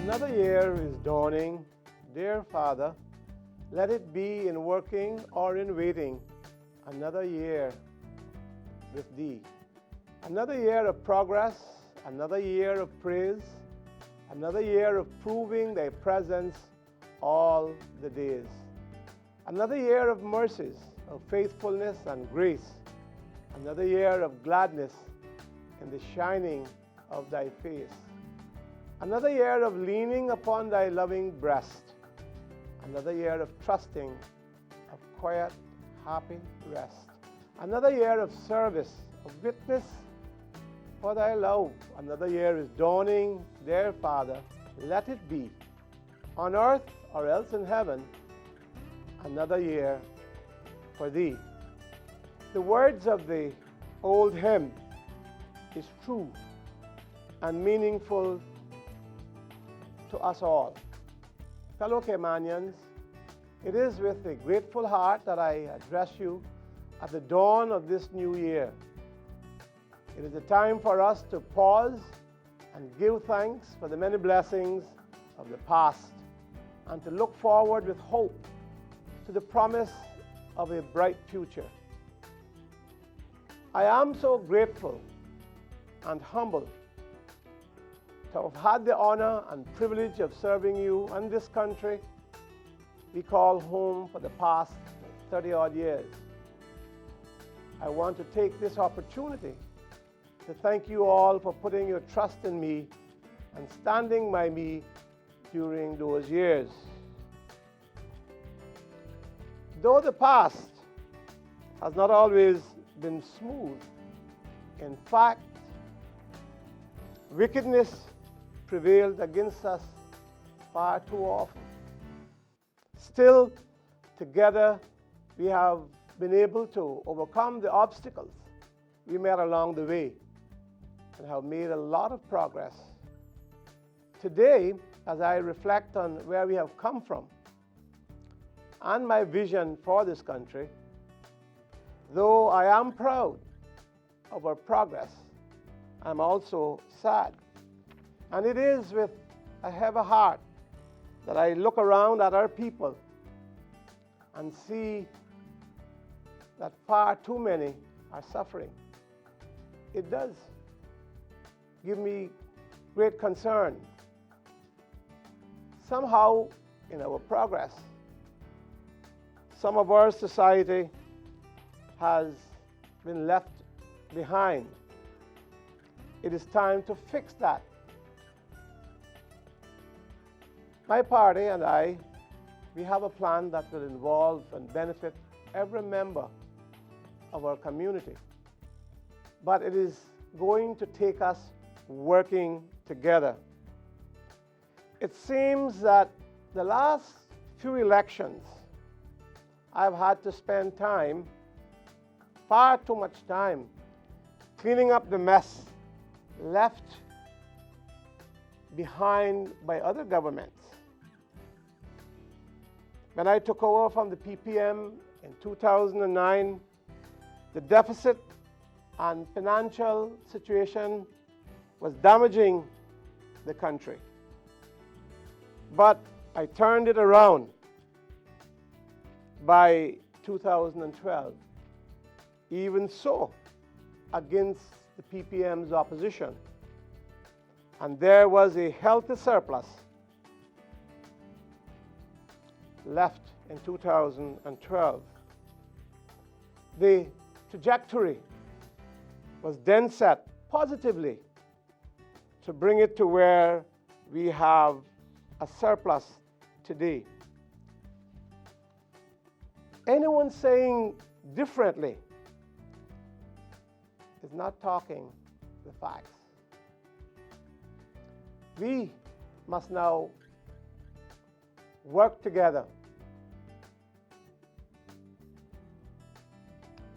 Another year is dawning. Dear Father, let it be in working or in waiting. Another year with Thee. Another year of progress, another year of praise, another year of proving Thy presence all the days. Another year of mercies, of faithfulness and grace. Another year of gladness in the shining of Thy face. Another year of leaning upon Thy loving breast. Another year of trusting, of quiet, happy rest. Another year of service, of witness for Thy love. Another year is dawning, dear Father, let it be, on earth or else in heaven, another year for Thee. The words of the old hymn is true and meaningful to us all. Fellow Caymanians, it is with a grateful heart that I address you at the dawn of this new year. It is a time for us to pause and give thanks for the many blessings of the past and to look forward with hope to the promise of a bright future. I am so grateful and humbled to have had the honor and privilege of serving you and this country we call home for the past 30-odd years. I want to take this opportunity to thank you all for putting your trust in me and standing by me during those years. Though the past has not always been smooth, in fact, wickedness prevailed against us far too often. Still, together, we have been able to overcome the obstacles we met along the way and have made a lot of progress. Today, as I reflect on where we have come from and my vision for this country, though I am proud of our progress, I'm also sad. And it is with a heavy heart that I look around at our people and see that far too many are suffering. It does give me great concern. Somehow, in our progress, some of our society has been left behind. It is time to fix that. My party and I, we have a plan that will involve and benefit every member of our community. But it is going to take us working together. It seems that the last few elections, I've had to spend time, far too much time, cleaning up the mess left behind by other governments. When I took over from the PPM in 2009, the deficit and financial situation was damaging the country. But I turned it around by 2012, even so, against the PPM's opposition. And there was a healthy surplus left in 2012. The trajectory was then set positively to bring it to where we have a surplus today. Anyone saying differently is not talking the facts. We must now work together.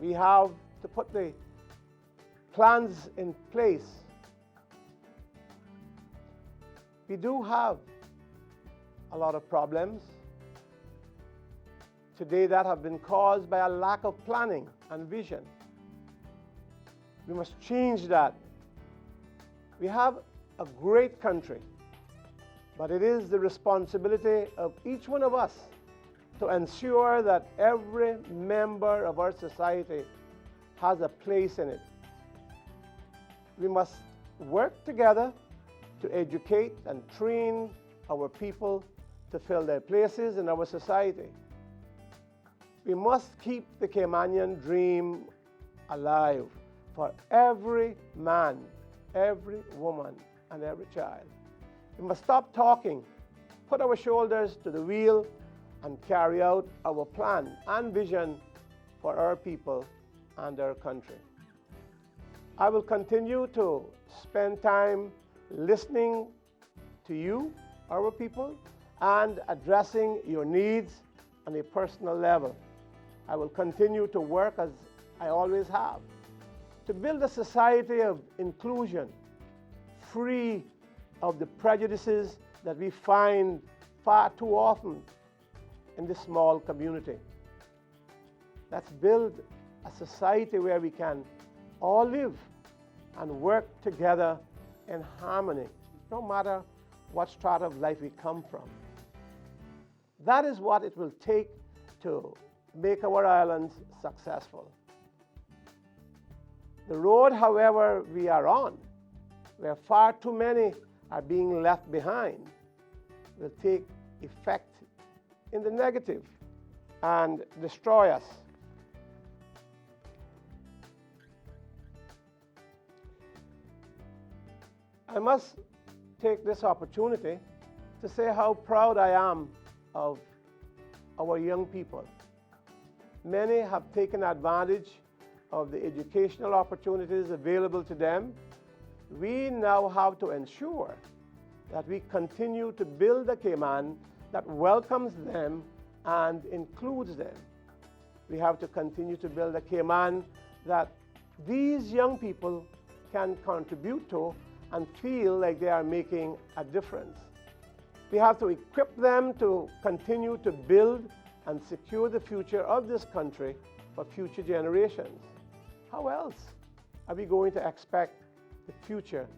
We have to put the plans in place. We do have a lot of problems today that have been caused by a lack of planning and vision. We must change that. We have a great country but it is the responsibility of each one of us to ensure that every member of our society has a place in it. We must work together to educate and train our people to fill their places in our society. We must keep the Caymanian dream alive for every man, every woman, and every child. We must stop talking, put our shoulders to the wheel, and carry out our plan and vision for our people and our country. I will continue to spend time listening to you, our people, and addressing your needs on a personal level. I will continue to work as I always have, to build a society of inclusion, free of the prejudices that we find far too often in this small community. Let's build a society where we can all live and work together in harmony, no matter what strata of life we come from. That is what it will take to make our islands successful. The road, however, we are on, where far too many are being left behind, will take effect in the negative and destroy us. I must take this opportunity to say how proud I am of our young people. Many have taken advantage of the educational opportunities available to them. We now have to ensure that we continue to build a Cayman that welcomes them and includes them. We have to continue to build a Cayman that these young people can contribute to and feel like they are making a difference. We have to equip them to continue to build and secure the future of this country for future generations. How else are we going to expect the future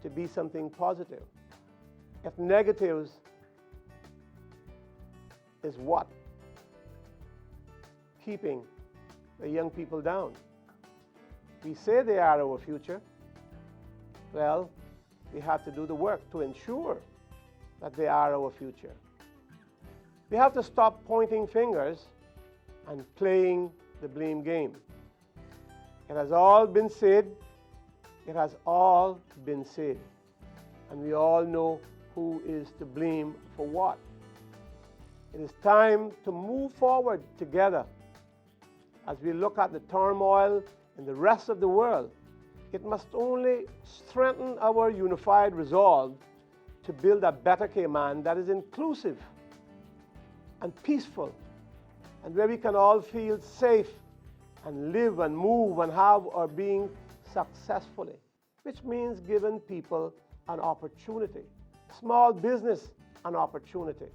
to be something positive if negatives is what keeping the young people down? We say they are our future. Well, we have to do the work to ensure that they are our future. We have to stop pointing fingers and playing the blame game. It has all been said. It has all been said. And we all know who is to blame for what. It is time to move forward together. As we look at the turmoil in the rest of the world, it must only strengthen our unified resolve to build a better Cayman that is inclusive and peaceful, and where we can all feel safe and live and move and have our being successfully, which means giving people an opportunity, small business an opportunity.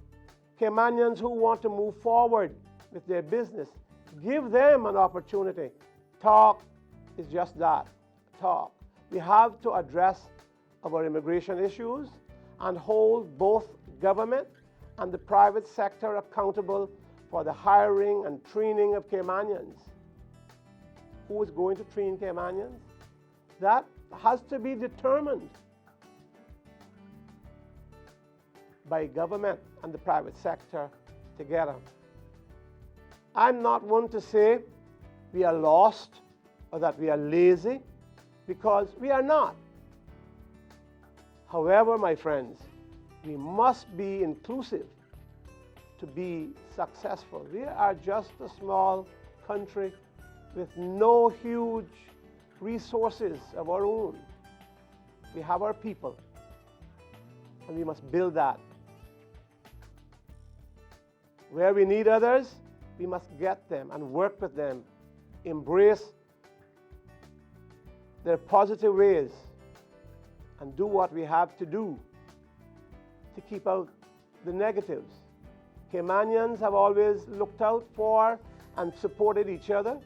Caymanians who want to move forward with their business, give them an opportunity. Talk is just that, talk. We have to address our immigration issues and hold both government and the private sector accountable for the hiring and training of Caymanians. Who is going to train Caymanians? That has to be determined by government and the private sector together. I'm not one to say we are lost or that we are lazy, because we are not. However, my friends, we must be inclusive to be successful. We are just a small country with no huge resources of our own. We have our people, and we must build that. Where we need others, we must get them and work with them, embrace their positive ways, and do what we have to do to keep out the negatives. Caymanians have always looked out for and supported each other.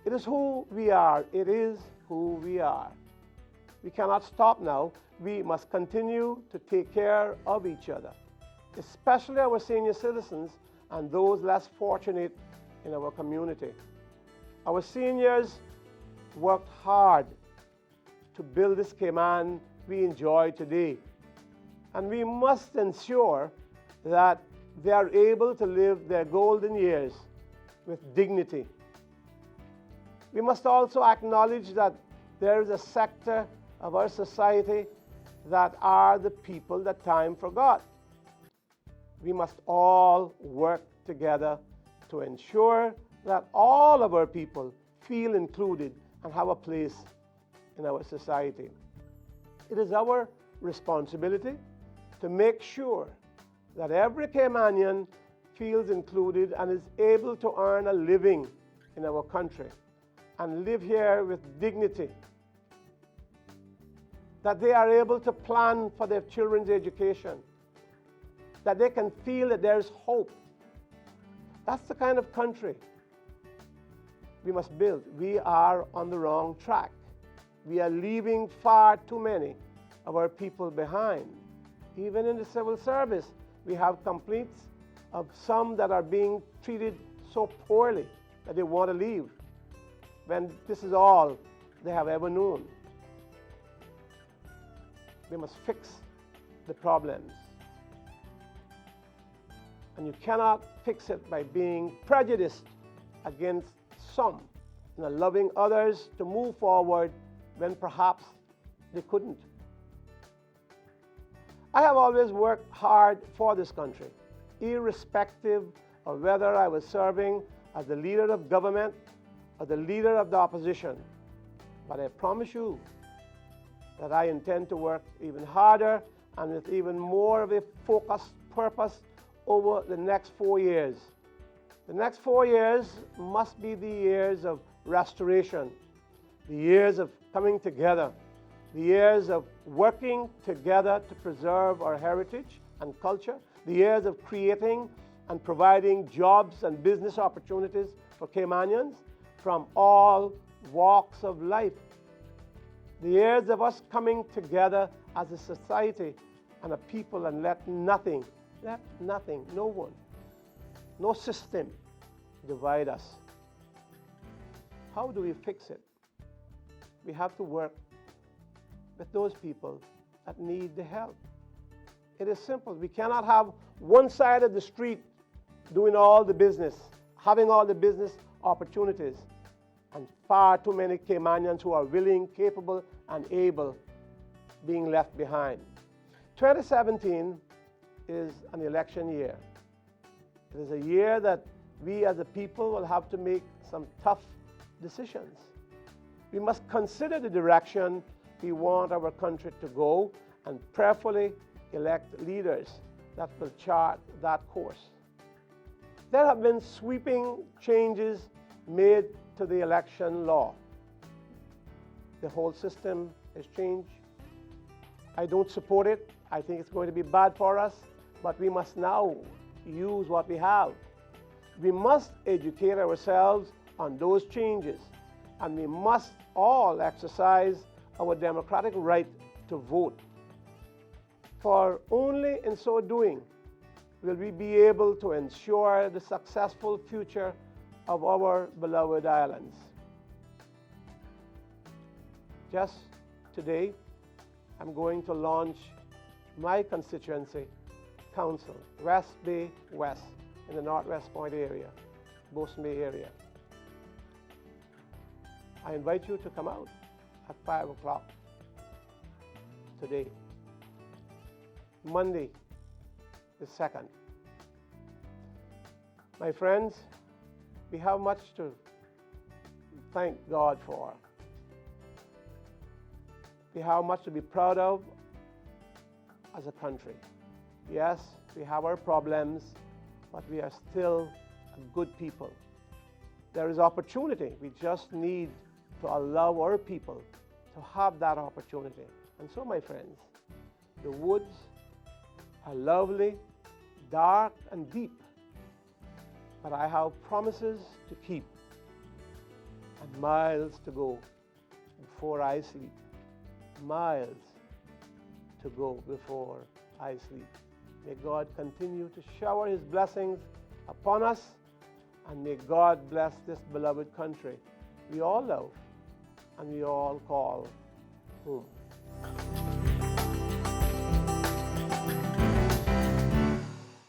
It is who we are. It is who we are. We cannot stop now. We must continue to take care of each other, especially our senior citizens and those less fortunate in our community. Our seniors worked hard to build this Cayman we enjoy today, and we must ensure that they are able to live their golden years with dignity. We must also acknowledge that there is a sector of our society that are the people that time forgot. We must all work together to ensure that all of our people feel included and have a place in our society. It is our responsibility to make sure that every Caymanian feels included and is able to earn a living in our country and live here with dignity, that they are able to plan for their children's education, that they can feel that there's hope. That's the kind of country we must build. We are on the wrong track. We are leaving far too many of our people behind. Even in the civil service, we have complaints of some that are being treated so poorly that they want to leave, when this is all they have ever known. We must fix the problems. And you cannot fix it by being prejudiced against some and allowing others to move forward when perhaps they couldn't. I have always worked hard for this country, irrespective of whether I was serving as the leader of government or the leader of the opposition. But I promise you that I intend to work even harder and with even more of a focused purpose over the next 4 years. The next 4 years must be the years of restoration, the years of coming together, the years of working together to preserve our heritage and culture, the years of creating and providing jobs and business opportunities for Caymanians from all walks of life, the years of us coming together as a society and a people and let nothing, no one, no system divide us. How do we fix it? We have to work with those people that need the help. It is simple. We cannot have one side of the street doing all the business, having all the business opportunities, and far too many Caymanians who are willing, capable, and able being left behind. 2017 is an election year. It is a year that we as a people will have to make some tough decisions. We must consider the direction we want our country to go and prayerfully elect leaders that will chart that course. There have been sweeping changes made to the election law. The whole system has changed. I don't support it. I think it's going to be bad for us, but we must now use what we have. We must educate ourselves on those changes, and we must all exercise our democratic right to vote. For only in so doing will we be able to ensure the successful future of our beloved islands. Just today, I'm going to launch my constituency council, West Bay West, in the Northwest Point area, Bosun Bay area. I invite you to come out at 5 o'clock today, Monday the 2nd. My friends, we have much to thank God for. We have much to be proud of as a country. Yes, we have our problems, but we are still a good people. There is opportunity. We just need to allow our people to have that opportunity. And so, my friends, the woods are lovely, dark, and deep, but I have promises to keep and miles to go before I sleep. miles to go before I sleep. May God continue to shower His blessings upon us, and may God bless this beloved country we all love and we all call home.